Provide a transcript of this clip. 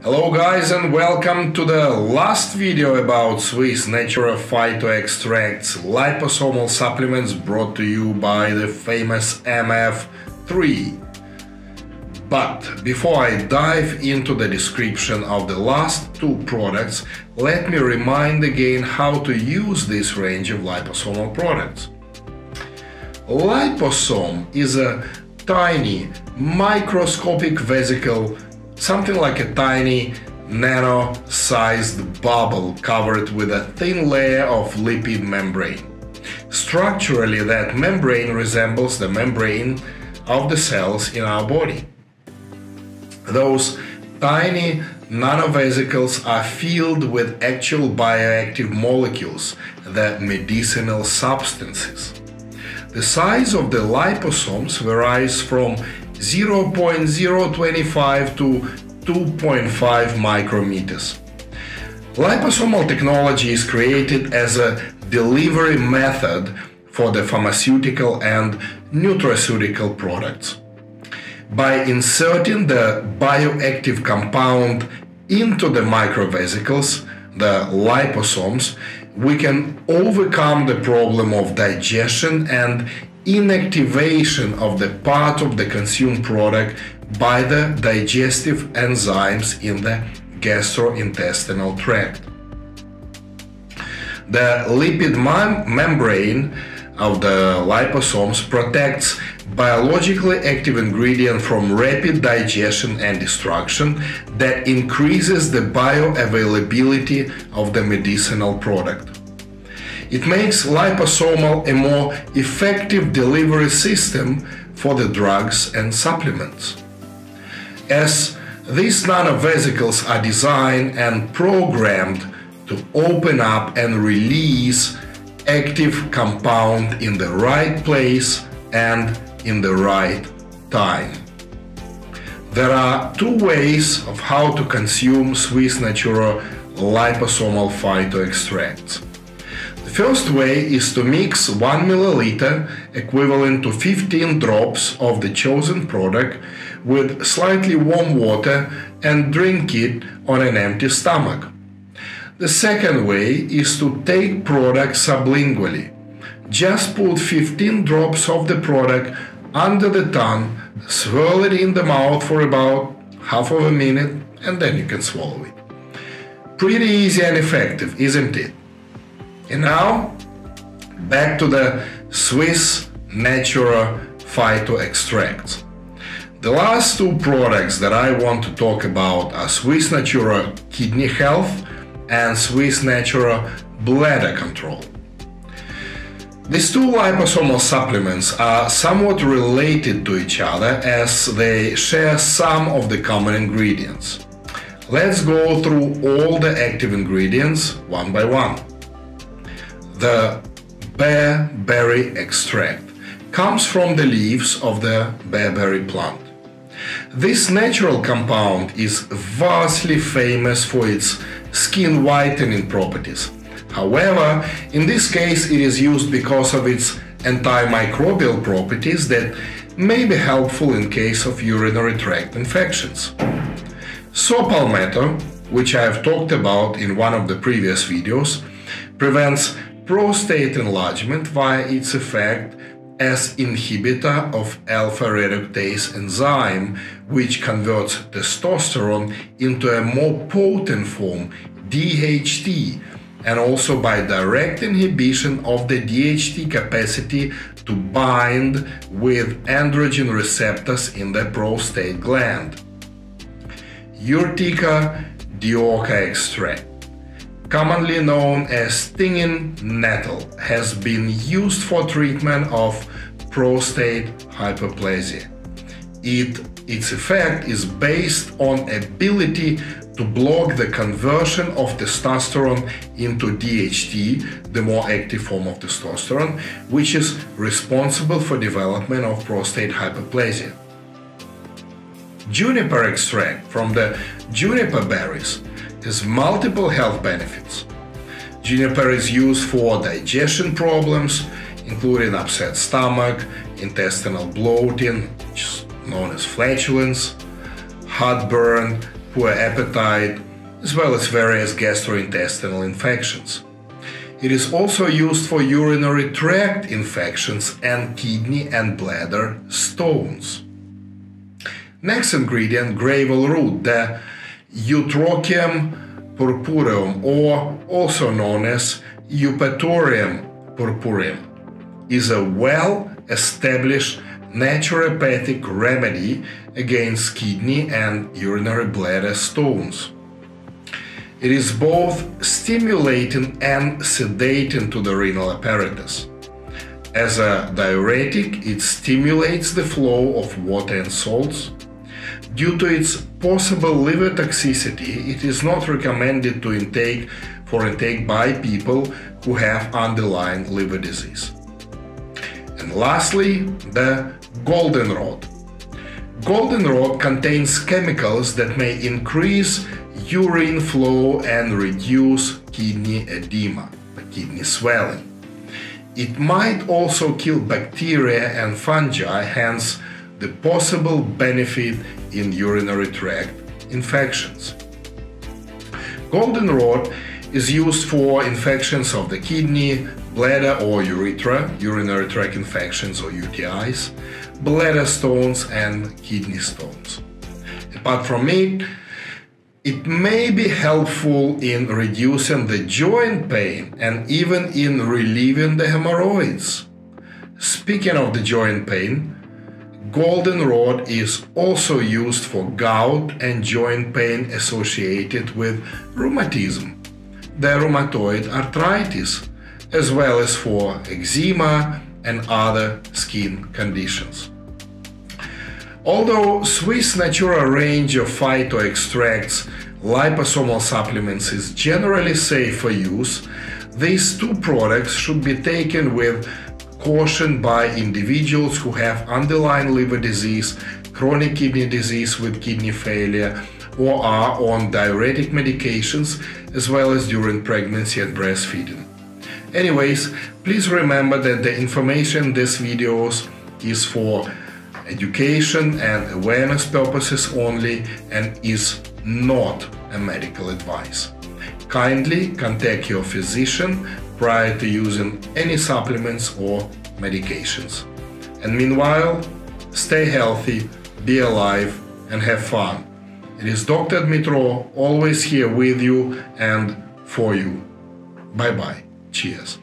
Hello guys and welcome to the last video about Swiss Naturo Phyto Extracts liposomal supplements brought to you by the famous MF3. But before I dive into the description of the last two products, let me remind again how to use this range of liposomal products. Liposome is a tiny microscopic vesicle, something like a tiny nano-sized bubble covered with a thin layer of lipid membrane. Structurally, that membrane resembles the membrane of the cells in our body. Those tiny nanovesicles are filled with actual bioactive molecules, the medicinal substances. The size of the liposomes varies from 0.025 to 2.5 micrometers. Liposomal technology is created as a delivery method for the pharmaceutical and nutraceutical products. By inserting the bioactive compound into the microvesicles, the liposomes, we can overcome the problem of digestion and inactivation of the part of the consumed product by the digestive enzymes in the gastrointestinal tract. The lipid membrane of the liposomes protects biologically active ingredient from rapid digestion and destruction that increases the bioavailability of the medicinal product. It makes liposomal a more effective delivery system for the drugs and supplements. As these nanovesicles are designed and programmed to open up and release active compound in the right place and in the right time. There are two ways of how to consume Swiss Naturo liposomal phyto extracts. The first way is to mix 1 milliliter, equivalent to 15 drops of the chosen product, with slightly warm water and drink it on an empty stomach. The second way is to take product sublingually. Just put 15 drops of the product under the tongue, swirl it in the mouth for about half of a minute, and then you can swallow it. Pretty easy and effective, isn't it? And now, back to the Swiss Naturo Phyto Extracts. The last two products that I want to talk about are Swiss Naturo Kidney Health and Swiss Naturo Bladder Control. These two liposomal supplements are somewhat related to each other as they share some of the common ingredients. Let's go through all the active ingredients one by one. The bearberry extract comes from the leaves of the bearberry plant. This natural compound is vastly famous for its skin whitening properties. However, in this case it is used because of its antimicrobial properties that may be helpful in case of urinary tract infections. Saw palmetto, which I have talked about in one of the previous videos, prevents prostate enlargement via its effect as inhibitor of alpha reductase enzyme, which converts testosterone into a more potent form, DHT, and also by direct inhibition of the DHT capacity to bind with androgen receptors in the prostate gland. Urtica dioica extract, commonly known as stinging nettle, has been used for treatment of prostate hyperplasia. Its effect is based on ability to block the conversion of testosterone into DHT, the more active form of testosterone, which is responsible for development of prostate hyperplasia. Juniper extract from the juniper berries has multiple health benefits. Juniper is used for digestion problems, including upset stomach, intestinal bloating, which is known as flatulence, heartburn, poor appetite, as well as various gastrointestinal infections. It is also used for urinary tract infections and kidney and bladder stones. Next ingredient, gravel root, the Eutrochium purpureum, or also known as Eupatorium purpureum, is a well-established naturopathic remedy against kidney and urinary bladder stones. It is both stimulating and sedating to the renal apparatus. As a diuretic, it stimulates the flow of water and salts. Due to its possible liver toxicity, it is not recommended to intake by people who have underlying liver disease. And lastly, the goldenrod. Goldenrod contains chemicals that may increase urine flow and reduce kidney edema, kidney swelling. It might also kill bacteria and fungi, hence the possible benefit in urinary tract infections. Goldenrod is used for infections of the kidney, bladder or urethra, urinary tract infections or UTIs, bladder stones and kidney stones. Apart from it, it may be helpful in reducing the joint pain and even in relieving the hemorrhoids. Speaking of the joint pain, goldenrod is also used for gout and joint pain associated with rheumatism, the rheumatoid arthritis, as well as for eczema and other skin conditions. Although Swiss Natura range of phyto extracts liposomal supplements is generally safe for use, these two products should be taken with caution by individuals who have underlying liver disease, chronic kidney disease with kidney failure, or are on diuretic medications, as well as during pregnancy and breastfeeding. Anyways, please remember that the information in these videos is for education and awareness purposes only and is not a medical advice. Kindly contact your physician prior to using any supplements or medications. And meanwhile, stay healthy, be alive, and have fun. It is Dr. Naturo, always here with you and for you. Bye-bye. Cheers.